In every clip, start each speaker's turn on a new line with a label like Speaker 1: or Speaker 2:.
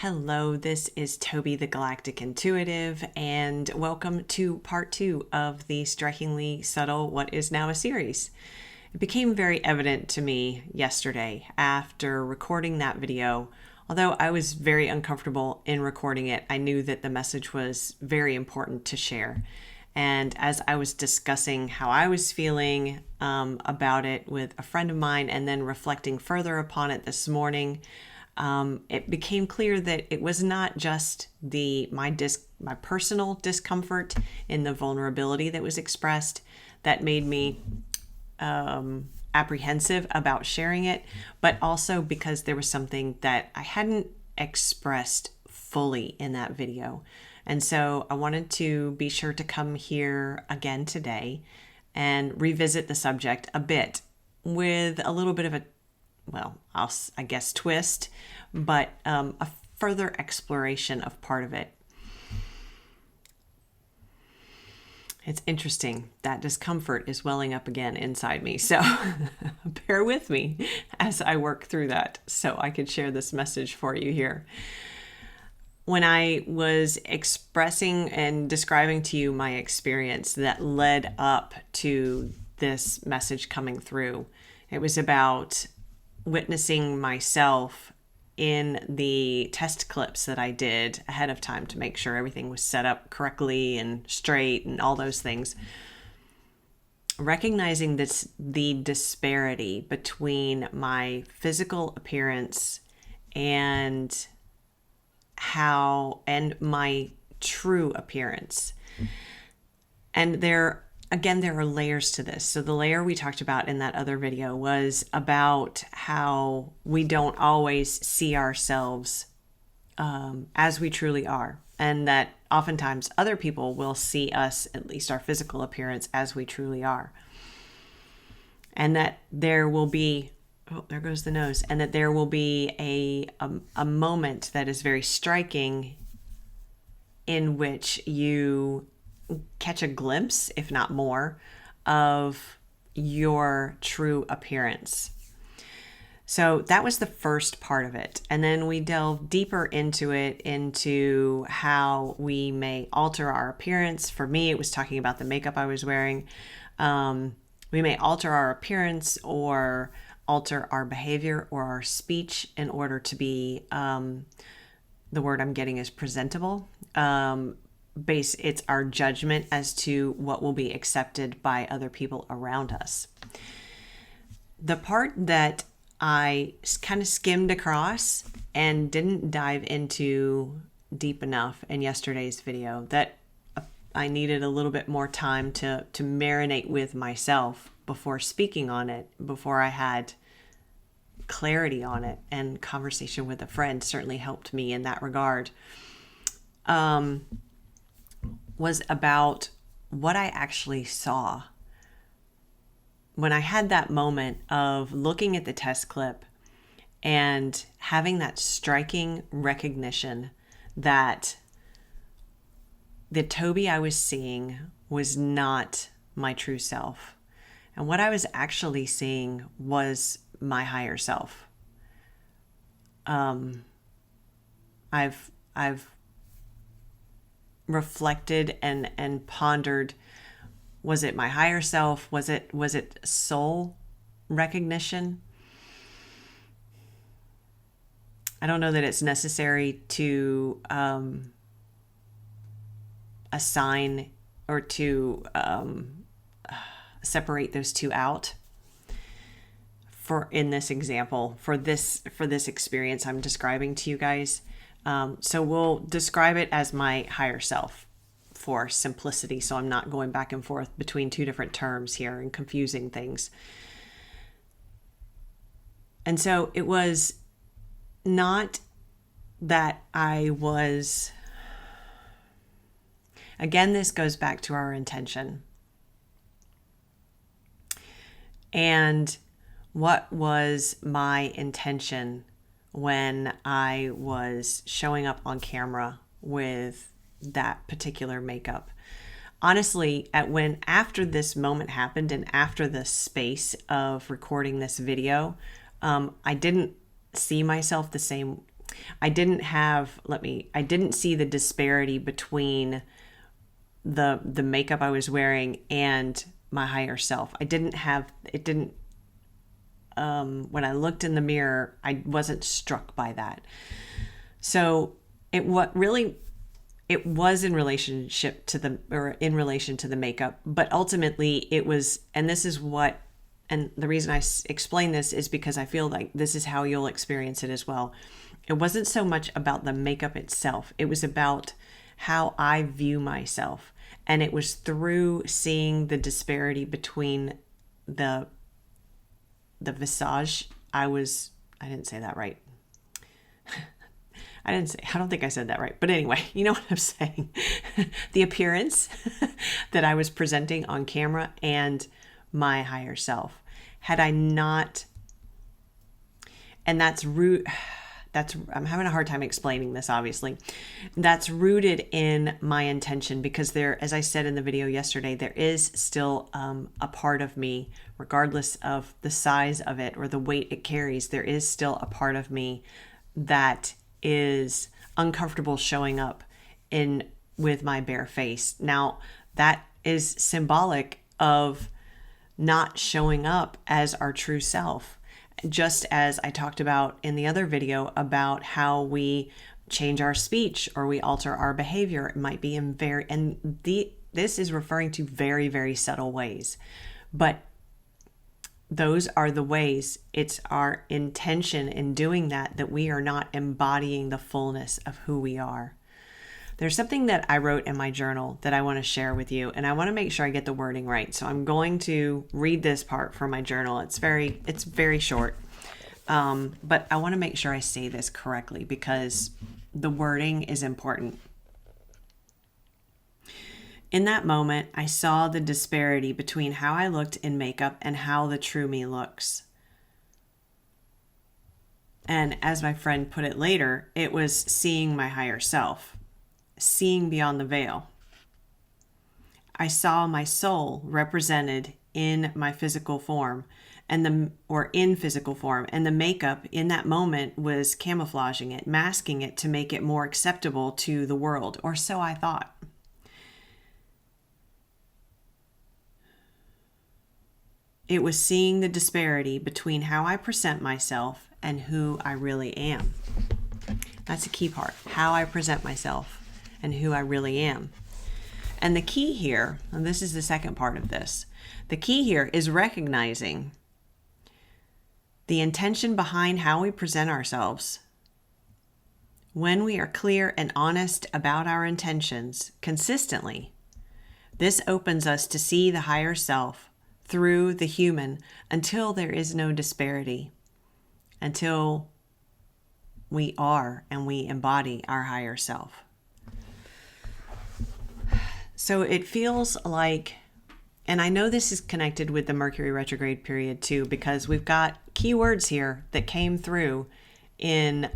Speaker 1: Hello, this is Toby the Galactic Intuitive, and welcome to part 2 of the Strikingly Subtle What Is Now a series. It became very evident to me yesterday after recording that video. Although I was very uncomfortable in recording it, I knew that the message was very important to share. And as I was discussing how I was feeling about it with a friend of mine and then reflecting further upon it this morning, it became clear that it was not just my personal discomfort in the vulnerability that was expressed that made me apprehensive about sharing it, but also because there was something that I hadn't expressed fully in that video. And so I wanted to be sure to come here again today and revisit the subject a bit with a little bit of I guess twist, but a further exploration of part of it. It's interesting that discomfort is welling up again inside me. So bear with me as I work through that so I could share this message for you here. When I was expressing and describing to you my experience that led up to this message coming through, it was about witnessing myself in the test clips that I did ahead of time to make sure everything was set up correctly and straight and all those things. Recognizing the disparity between my physical appearance and my true appearance. And there are layers to this. So the layer we talked about in that other video was about how we don't always see ourselves as we truly are. And that oftentimes other people will see us, at least our physical appearance, as we truly are. And that there will be, there goes the nose, and that there will be a moment that is very striking in which you catch a glimpse, if not more, of your true appearance. So that was the first part of it. And then we delved deeper into how we may alter our appearance. For me, it was talking about the makeup I was wearing. We may alter our appearance or alter our behavior or our speech in order to be, the word I'm getting is presentable. It's our judgment as to what will be accepted by other people around us. The part that I kind of skimmed across and didn't dive into deep enough in yesterday's video, that I needed a little bit more time to marinate with myself before speaking on it, before I had clarity on it, and conversation with a friend certainly helped me in that regard. Was about what I actually saw when I had that moment of looking at the test clip and having that striking recognition that the Toby I was seeing was not my true self. And what I was actually seeing was my higher self. I've reflected and pondered, was it my higher self? Was it soul recognition? I don't know that it's necessary to assign or to separate those two out. In this example, for this experience I'm describing to you guys. So we'll describe it as my higher self for simplicity, so I'm not going back and forth between two different terms here and confusing things. And so it was not that I was, again, this goes back to our intention. And what was my intention when I was showing up on camera with that particular makeup? Honestly, after this moment happened and after the space of recording this video, I didn't see myself the same. I didn't see the disparity between the makeup I was wearing and my higher self. When I looked in the mirror, I wasn't struck by that. So it was in relation to the makeup, but ultimately it was, and the reason I explain this is because I feel like this is how you'll experience it as well. It wasn't so much about the makeup itself. It was about how I view myself. And it was through seeing the disparity between the visage. I didn't say that right. I don't think I said that right. But anyway, you know what I'm saying. The appearance that I was presenting on camera and my higher self. Had I not, and I'm having a hard time explaining this, obviously. That's rooted in my intention because there, as I said in the video yesterday, there is still a part of me, regardless of the size of it or the weight it carries, there is still a part of me that is uncomfortable showing up with my bare face. Now, that is symbolic of not showing up as our true self. Just as I talked about in the other video about how we change our speech or we alter our behavior, it might be this is referring to very, very subtle ways. But those are the ways. It's our intention in doing that we are not embodying the fullness of who we are. There's something that I wrote in my journal that I want to share with you, and I want to make sure I get the wording right. So I'm going to read this part from my journal. It's very short, but I want to make sure I say this correctly because the wording is important. In that moment, I saw the disparity between how I looked in makeup and how the true me looks. And as my friend put it later, it was seeing my higher self, seeing beyond the veil. I saw my soul represented in my physical form and the makeup in that moment was camouflaging it, masking it to make it more acceptable to the world, or so I thought. It was seeing the disparity between how I present myself and who I really am. That's a key part, how I present myself and who I really am. And the key here, and this is the second part of this, the key here is recognizing the intention behind how we present ourselves. When we are clear and honest about our intentions consistently, this opens us to see the higher self through the human until there is no disparity, until we are and we embody our higher self. So it feels like, and I know this is connected with the Mercury retrograde period too, because we've got keywords here that came through in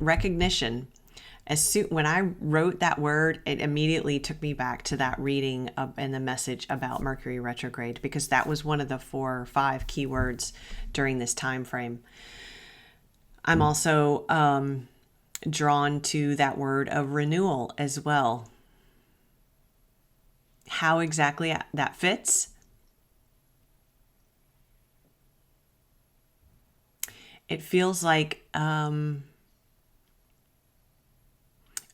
Speaker 1: recognition. When I wrote that word, it immediately took me back to that reading and the message about Mercury retrograde, because that was one of the 4 or 5 keywords during this time frame. I'm also drawn to that word of renewal as well. How exactly that fits? It feels like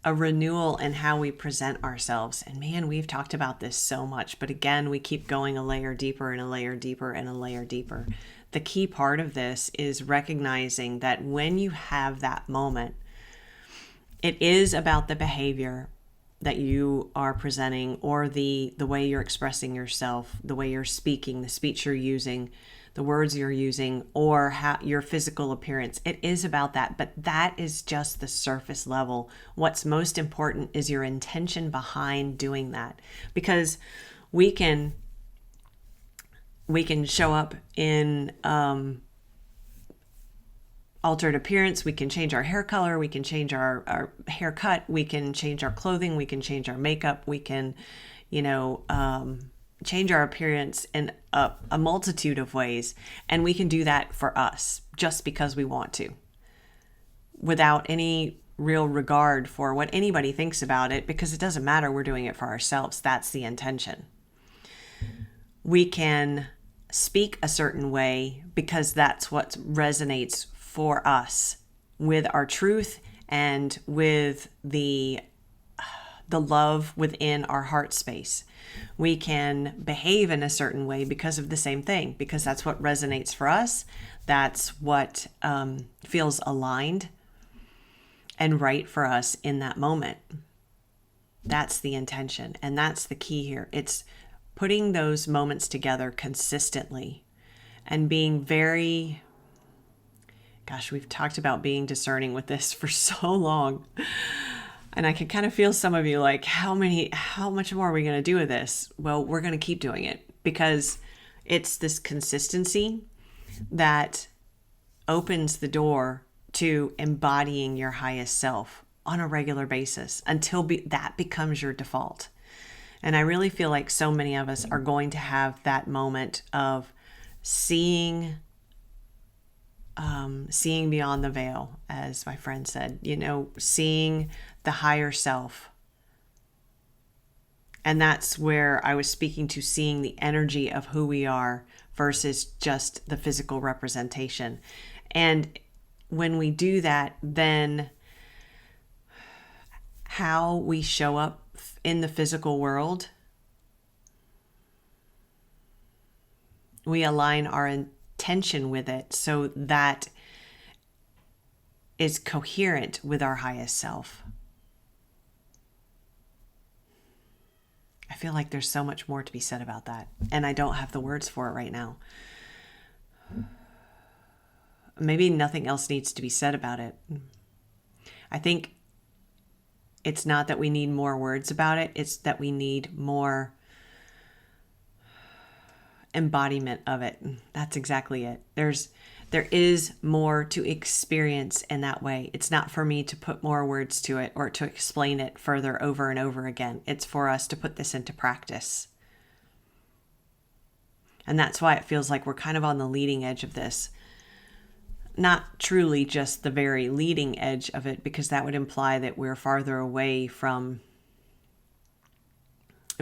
Speaker 1: a renewal in how we present ourselves. And man, we've talked about this so much, but again, we keep going a layer deeper and a layer deeper and a layer deeper. The key part of this is recognizing that when you have that moment, it is about the behavior that you are presenting, or the way you're expressing yourself, the way you're speaking, the speech you're using, the words you're using, or how your physical appearance. It is about that, but that is just the surface level. What's most important is your intention behind doing that, because we can show up in altered appearance. We can change our hair color, we can change our haircut, we can change our clothing, we can change our makeup, we can, change our appearance in a multitude of ways. And we can do that for us just because we want to. without any real regard for what anybody thinks about it, because it doesn't matter. We're doing it for ourselves. That's the intention. We can speak a certain way because that's what resonates for us with our truth and with the love within our heart space. We can behave in a certain way because of the same thing, because that's what resonates for us. That's what feels aligned and right for us in that moment. That's the intention. And that's the key here. It's putting those moments together consistently and being very, gosh, we've talked about being discerning with this for so long. And I can kind of feel some of you like, how much more are we going to do with this? Well, we're going to keep doing it, because it's this consistency that opens the door to embodying your highest self on a regular basis until that becomes your default. And I really feel like so many of us are going to have that moment of seeing beyond the veil, as my friend said, seeing the higher self. And that's where I was speaking to seeing the energy of who we are versus just the physical representation. And when we do that, then how we show up in the physical world, we align our intention with it so that is coherent with our highest self. I feel like there's so much more to be said about that, and I don't have the words for it right now. Maybe nothing else needs to be said about it. I think it's not that we need more words about it, it's that we need more embodiment of it. That's exactly it. There is more to experience in that way. It's not for me to put more words to it or to explain it further over and over again. It's for us to put this into practice. And that's why it feels like we're kind of on the leading edge of this. Not truly just the very leading edge of it, because that would imply that we're farther away from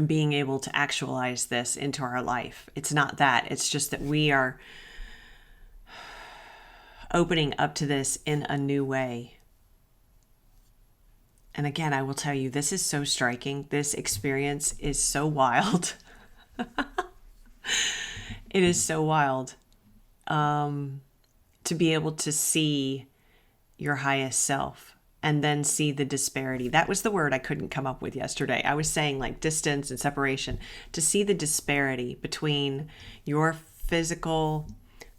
Speaker 1: being able to actualize this into our life. It's not that. It's just that we are opening up to this in a new way. And again, I will tell you, this is so striking. This experience is so wild. It is so wild to be able to see your highest self and then see the disparity. That was the word I couldn't come up with yesterday. I was saying like distance and separation. To see the disparity between your physical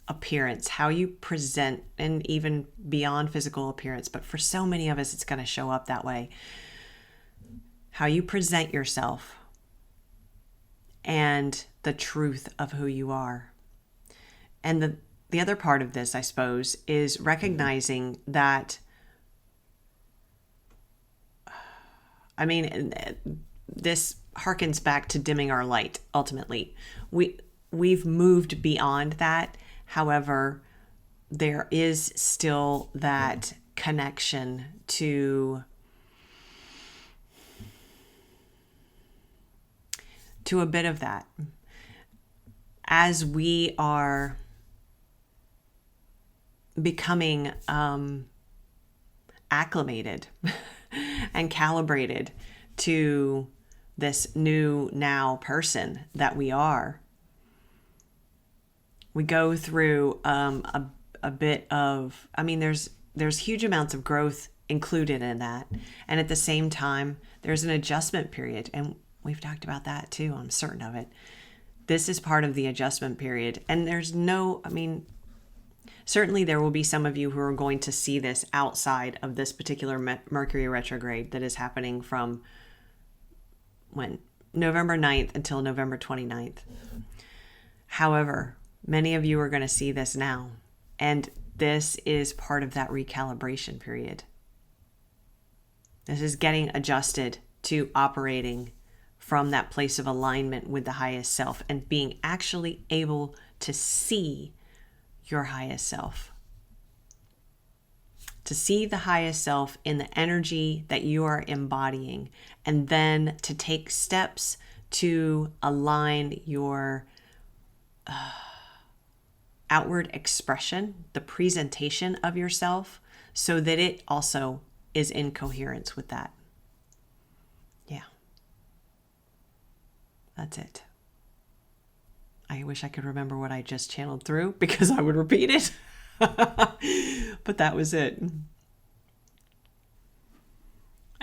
Speaker 1: appearance, how you present, and even beyond physical appearance, but for so many of us, it's going to show up that way. How you present yourself and the truth of who you are. And the other part of this, I suppose, is recognizing that, I mean, this harkens back to dimming our light, ultimately. We've moved beyond that. However, there is still that connection to a bit of that. As we are becoming acclimated and calibrated to this new now person that we are, we go through a bit of, I mean, there's huge amounts of growth included in that. And at the same time, there's an adjustment period. And we've talked about that too. I'm certain of it. This is part of the adjustment period. And certainly there will be some of you who are going to see this outside of this particular Mercury retrograde that is happening from November 9th until November 29th. However, many of you are going to see this now, and this is part of that recalibration period. This is getting adjusted to operating from that place of alignment with the highest self and being actually able to see your highest self. to see the highest self in the energy that you are embodying, and then to take steps to align your outward expression, the presentation of yourself, so that it also is in coherence with that. Yeah. That's it. I wish I could remember what I just channeled through because I would repeat it. But that was it.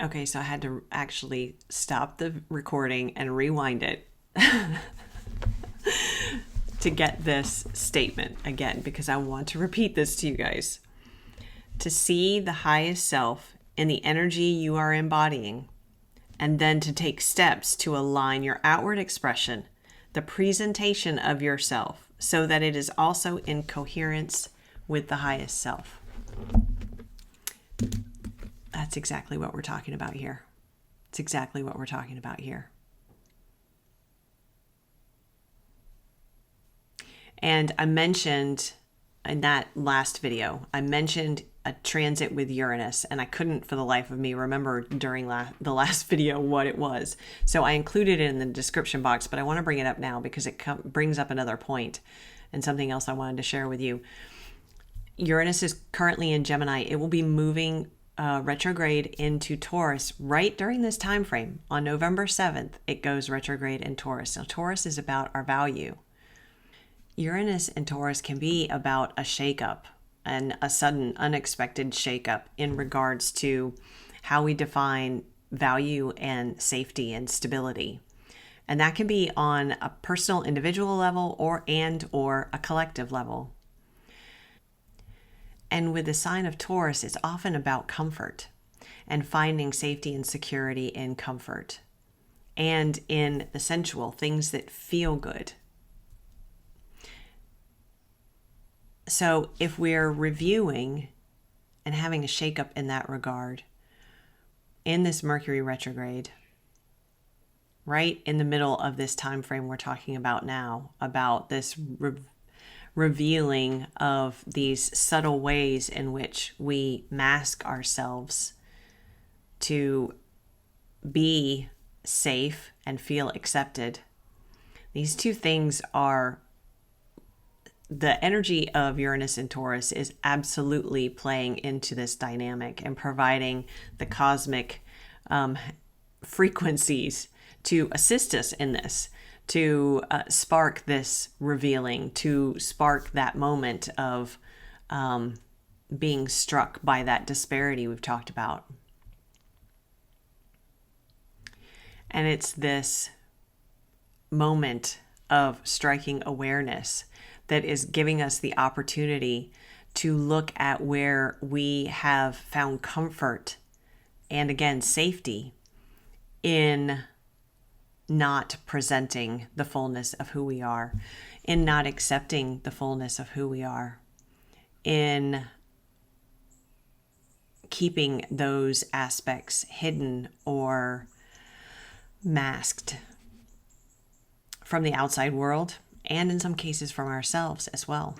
Speaker 1: Okay, so I had to actually stop the recording and rewind it to get this statement again, because I want to repeat this to you guys. To see the highest self in the energy you are embodying, and then to take steps to align your outward expression, the presentation of yourself, so that it is also in coherence with the highest self. That's exactly what we're talking about here. It's exactly what we're talking about here. And I mentioned in that last video, I mentioned a transit with Uranus, and I couldn't for the life of me remember during the last video what it was. So I included it in the description box, but I want to bring it up now because it brings up another point and something else I wanted to share with you. Uranus is currently in Gemini. It will be moving retrograde into Taurus right during this time frame. On November 7th, it goes retrograde in Taurus. Now, Taurus is about our value. Uranus and Taurus can be about a shakeup and a sudden, unexpected shakeup in regards to how we define value and safety and stability. And that can be on a personal, individual level or a collective level. And with the sign of Taurus, it's often about comfort and finding safety and security in comfort and in the sensual, things that feel good. So if we're reviewing and having a shakeup in that regard, in this Mercury retrograde, right in the middle of this time frame we're talking about now, about this revealing of these subtle ways in which we mask ourselves to be safe and feel accepted. These two things are, the energy of Uranus and Taurus is absolutely playing into this dynamic and providing the cosmic frequencies to assist us in this, to spark this revealing, to spark that moment of being struck by that disparity we've talked about. And it's this moment of striking awareness that is giving us the opportunity to look at where we have found comfort and, again, safety in not presenting the fullness of who we are, in not accepting the fullness of who we are, in keeping those aspects hidden or masked from the outside world, and in some cases from ourselves as well.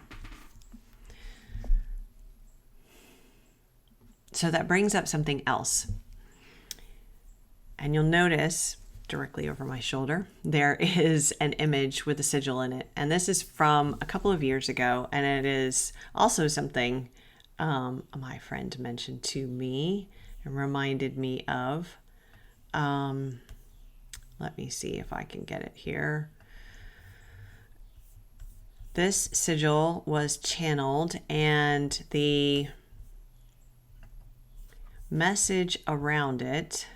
Speaker 1: So that brings up something else. And you'll notice directly over my shoulder, there is an image with a sigil in it. And this is from a couple of years ago. And it is also something my friend mentioned to me and reminded me of. Let me see if I can get it here. This sigil was channeled, and the message around it,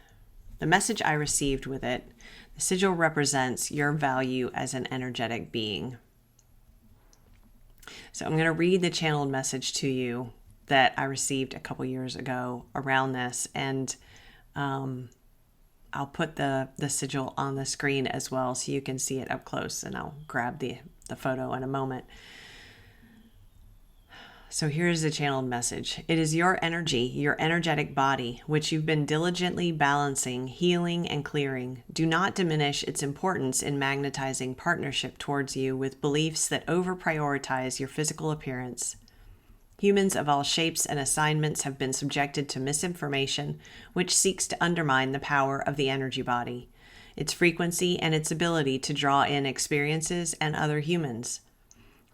Speaker 1: the message I received with it, the sigil represents your value as an energetic being. So I'm going to read the channeled message to you that I received a couple years ago around this, and I'll put the sigil on the screen as well so you can see it up close, and I'll grab the photo in a moment. So here's the channeled message. It is your energy, your energetic body, which you've been diligently balancing, healing, and clearing. Do not diminish its importance in magnetizing partnership towards you with beliefs that over-prioritize your physical appearance. Humans of all shapes and assignments have been subjected to misinformation, which seeks to undermine the power of the energy body, its frequency, and its ability to draw in experiences and other humans.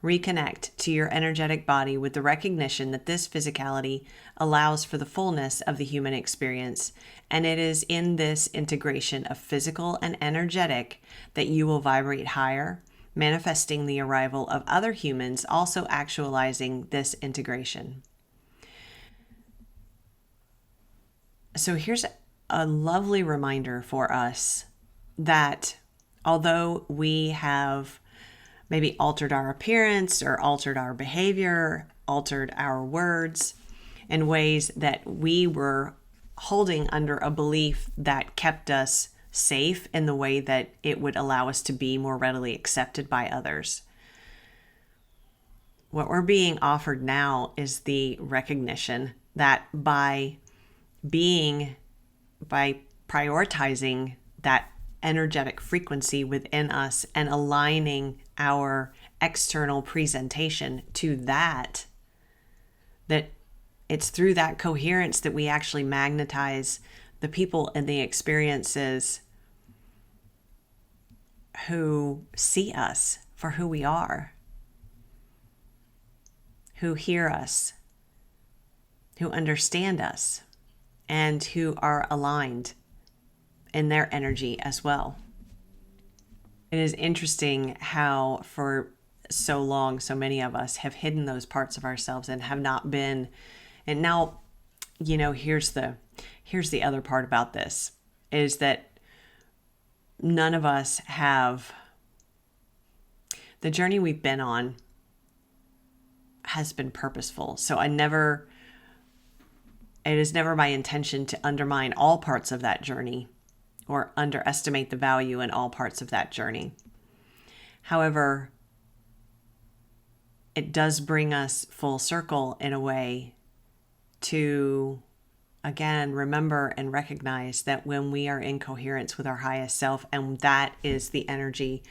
Speaker 1: Reconnect to your energetic body with the recognition that this physicality allows for the fullness of the human experience, and it is in this integration of physical and energetic that you will vibrate higher, manifesting the arrival of other humans, also actualizing this integration. So here's a lovely reminder for us that although we have maybe altered our appearance or altered our behavior, altered our words in ways that we were holding under a belief that kept us safe in the way that it would allow us to be more readily accepted by others. What we're being offered now is the recognition that by prioritizing that energetic frequency within us and aligning our external presentation to that it's through that coherence that we actually magnetize the people and the experiences who see us for who we are, who hear us, who understand us, and who are aligned in their energy as well. It is interesting how for so long, so many of us have hidden those parts of ourselves and have not been. And now, here's the other part about this is that none of us have the journey we've been on has been purposeful. So it is never my intention to undermine all parts of that journey or underestimate the value in all parts of that journey. However, it does bring us full circle in a way to, again, remember and recognize that when we are in coherence with our highest self, and that is the energy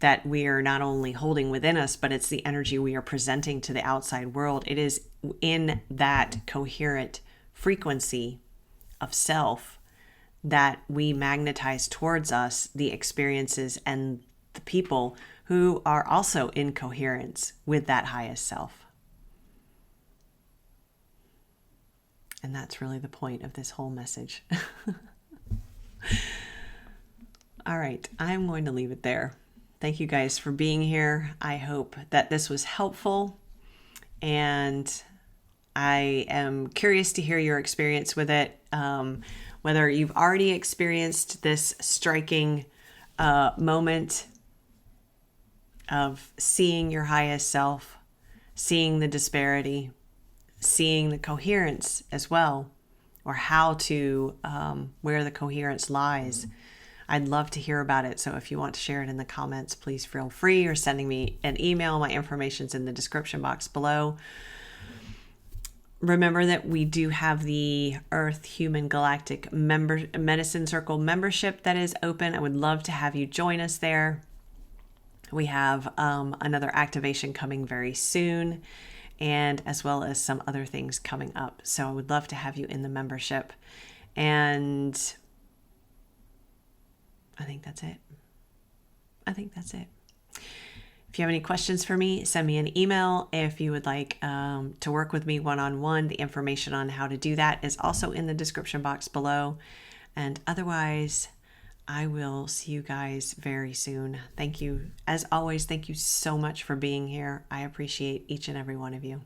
Speaker 1: that we are not only holding within us, but it's the energy we are presenting to the outside world. It is in that coherent frequency of self that we magnetize towards us the experiences and the people who are also in coherence with that highest self. And that's really the point of this whole message. All right, I'm going to leave it there. Thank you guys for being here. I hope that this was helpful, and I am curious to hear your experience with it, whether you've already experienced this striking moment of seeing your highest self, seeing the disparity, seeing the coherence as well, or how to, where the coherence lies. I'd love to hear about it. So if you want to share it in the comments, please feel free, or sending me an email. My information's in the description box below. Remember that we do have the Earth Human Galactic Medicine Circle membership that is open. I would love to have you join us there. We have another activation coming very soon, and as well as some other things coming up. So I would love to have you in the membership. And I think that's it. If you have any questions for me, send me an email. If you would like to work with me one-on-one, the information on how to do that is also in the description box below. And otherwise, I will see you guys very soon. Thank you. As always, thank you so much for being here. I appreciate each and every one of you.